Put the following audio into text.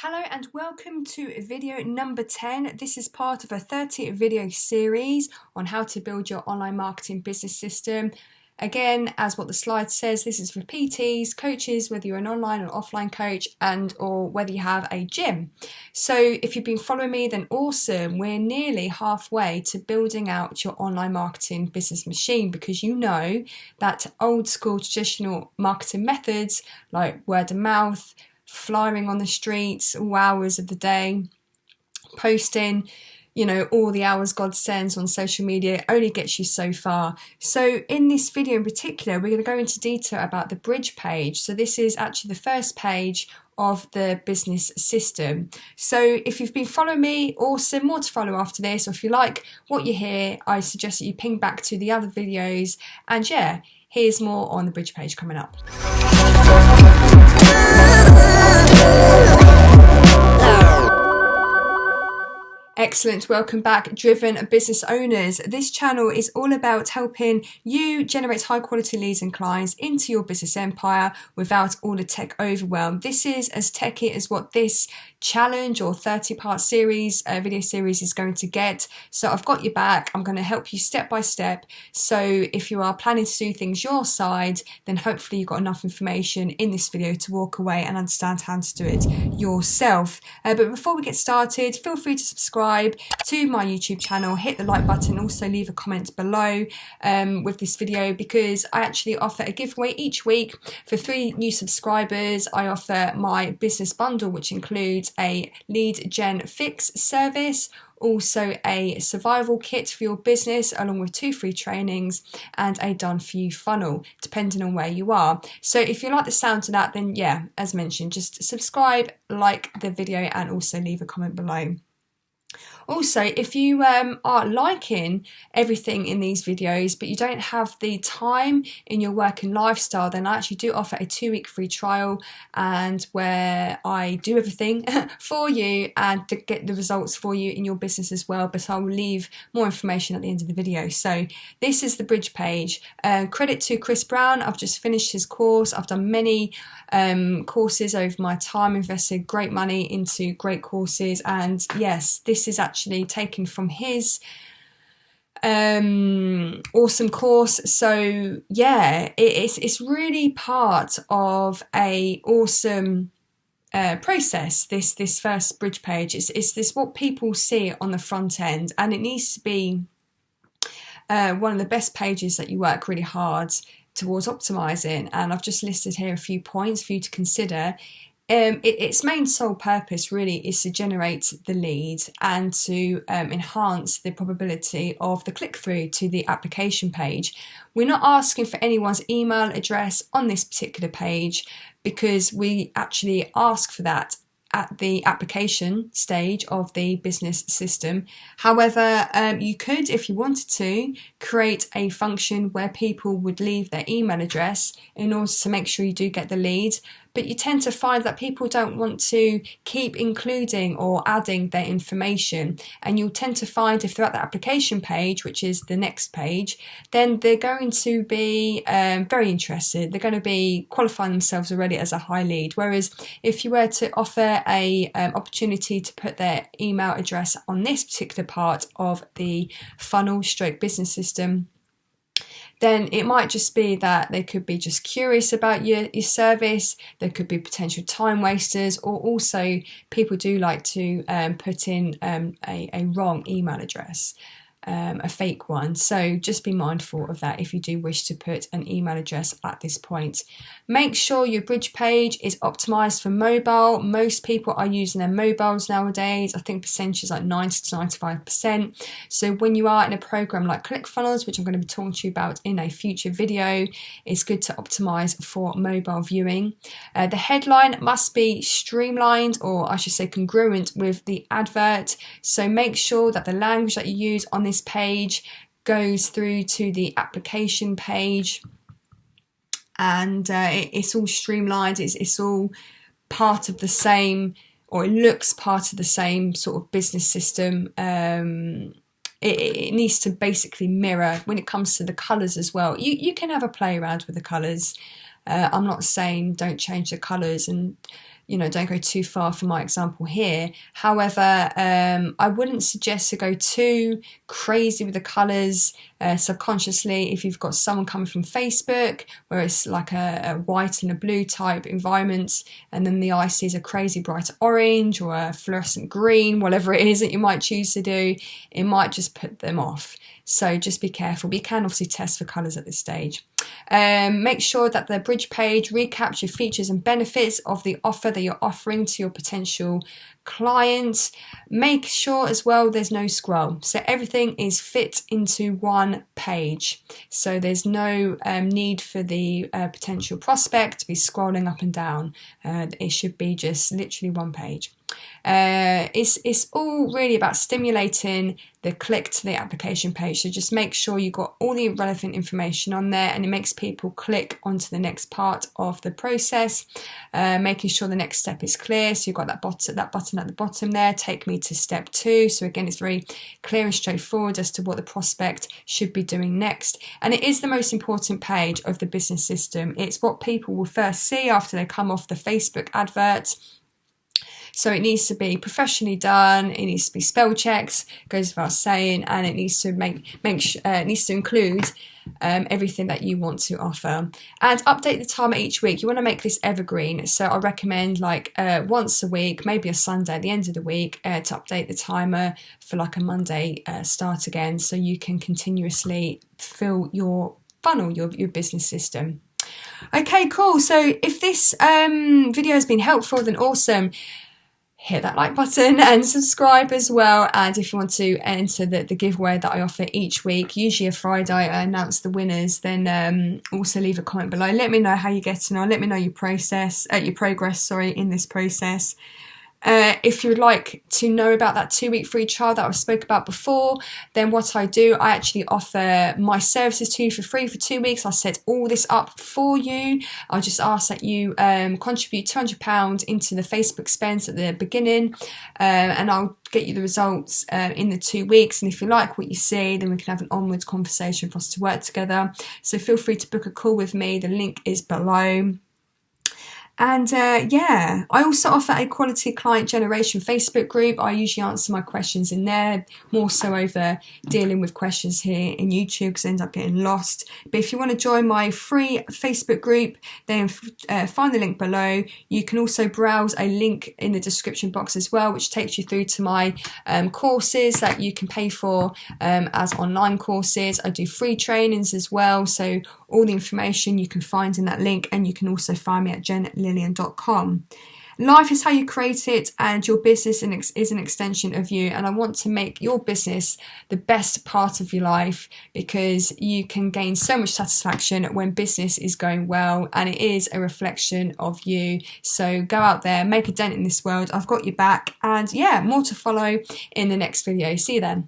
Hello and welcome to video number 10. This is part of a 30 video series on how to build your online marketing business system. Again, as what the slide says, this is for PTs, coaches, whether you're an online or offline coach or whether you have a gym. So if you've been following me, then awesome. We're nearly halfway to building out your online marketing business machine, because you know that old school traditional marketing methods like word of mouth, flyering on the streets all hours of the day, posting, all the hours God sends on social media only gets you so far. So in this video in particular, we're going to go into detail about the bridge page. So this is actually the first page of the business system. So if you've been following me, awesome, more to follow after this. Or if you like what you hear, I suggest that you ping back to the other videos. And yeah, here's more on the bridge page coming up. Excellent, welcome back driven business owners. This channel is all about helping you generate high quality leads and clients into your business empire without all the tech overwhelm. This is as techy as what this challenge or 30-part series, video series is going to get. So I've got your back. I'm going to help you step by step. So if you are planning to do things your side, then hopefully you've got enough information in this video to walk away and understand how to do it yourself. But before we get started, feel free to subscribe to my YouTube channel, hit the like button, also leave a comment below with this video, because I actually offer a giveaway each week for 3 new subscribers. I offer my business bundle, which includes a lead gen fix service, also a survival kit for your business, along with 2 free trainings and a done for you funnel, depending on where you are. So if you like the sound of that, then yeah, as mentioned, just subscribe, like the video, and also leave a comment below. Also, if you are liking everything in these videos, but you don't have the time in your work and lifestyle, then I actually do offer a 2-week free trial, and where I do everything for you and to get the results for you in your business as well. But I will leave more information at the end of the video. So this is the bridge page. Credit to Chris Brown. I've just finished his course. I've done many courses over my time, invested great money into great courses, and yes, this is actually taken from his awesome course. So yeah, it's really part of a awesome process, this first bridge page. It's this what people see on the front end, and it needs to be one of the best pages that you work really hard towards optimizing. And I've just listed here a few points for you to consider. Its main sole purpose really is to generate the lead and to enhance the probability of the click-through to the application page. We're not asking for anyone's email address on this particular page, because we actually ask for that at the application stage of the business system. However, you could, if you wanted to, create a function where people would leave their email address in order to make sure you do get the lead. But you tend to find that people don't want to keep including or adding their information. And you'll tend to find if they're at the application page, which is the next page, then they're going to be very interested. They're going to be qualifying themselves already as a high lead. Whereas if you were to offer a opportunity to put their email address on this particular part of the funnel stroke business system, then it might just be that they could be just curious about your service. There could be potential time wasters, or also people do like to put in a wrong email address, a fake one. So just be mindful of that if you do wish to put an email address at this point. Make sure your bridge page is optimized for mobile. Most people are using their mobiles nowadays. I think percentages like 90 to 95%. So when you are in a program like ClickFunnels, which I'm going to be talking to you about in a future video, it's good to optimize for mobile viewing. The headline must be streamlined, or I should say congruent with the advert. So make sure that the language that you use on this page goes through to the application page, and it's all streamlined. It's all part of the same, or it looks part of the same sort of business system. It needs to basically mirror when it comes to the colours as well. You can have a play around with the colours. I'm not saying don't change the colours and don't go too far for my example here. However, I wouldn't suggest to go too crazy with the colours subconsciously. If you've got someone coming from Facebook where it's like a white and a blue type environment, and then the eye sees a crazy bright orange or a fluorescent green, whatever it is that you might choose to do, it might just put them off. So just be careful. But you can obviously test for colours at this stage. Make sure that the bridge page recaps your features and benefits of the offer that you're offering to your potential client. Make sure as well there's no scroll, so everything is fit into one page, so there's no need for the potential prospect to be scrolling up and down. It should be just literally one page. It's all really about stimulating the click to the application page, so just make sure you've got all the relevant information on there, and it makes people click onto the next part of the process, making sure the next step is clear. So you've got that button at the bottom there, take me to step 2. So again, it's very clear and straightforward as to what the prospect should be doing next, and it is the most important page of the business system. It's what people will first see after they come off the Facebook advert. So it needs to be professionally done. It needs to be spell checks, goes without saying, and it needs to it needs to include everything that you want to offer. And update the timer each week. You want to make this evergreen. So I recommend like once a week, maybe a Sunday at the end of the week, to update the timer for like a Monday start again, so you can continuously fill your funnel, your business system. Okay, cool. So if this video has been helpful, then awesome. Hit that like button and subscribe as well. And if you want to enter the giveaway that I offer each week, usually a Friday, I announce the winners, then also leave a comment below. Let me know how you're getting on. Let me know your progress in this process. If you'd like to know about that 2-week free trial that I spoke about before, then what I do, I actually offer my services to you for free for 2 weeks. I set all this up for you. I just ask that you contribute £200 into the Facebook spends at the beginning, and I'll get you the results in the 2 weeks. And if you like what you see, then we can have an onwards conversation for us to work together. So feel free to book a call with me. The link is below. And yeah, I also offer a quality client generation Facebook group. I usually answer my questions in there, more so over dealing with questions here in YouTube because I end up getting lost. But if you want to join my free Facebook group, then find the link below. You can also browse a link in the description box as well, which takes you through to my courses that you can pay for as online courses. I do free trainings as well, so all the information you can find in that link, and you can also find me at Lillian.com. Life is how you create it, and your business is an extension of you. And I want to make your business the best part of your life, because you can gain so much satisfaction when business is going well, and it is a reflection of you. So go out there, make a dent in this world. I've got your back, and yeah, more to follow in the next video. See you then.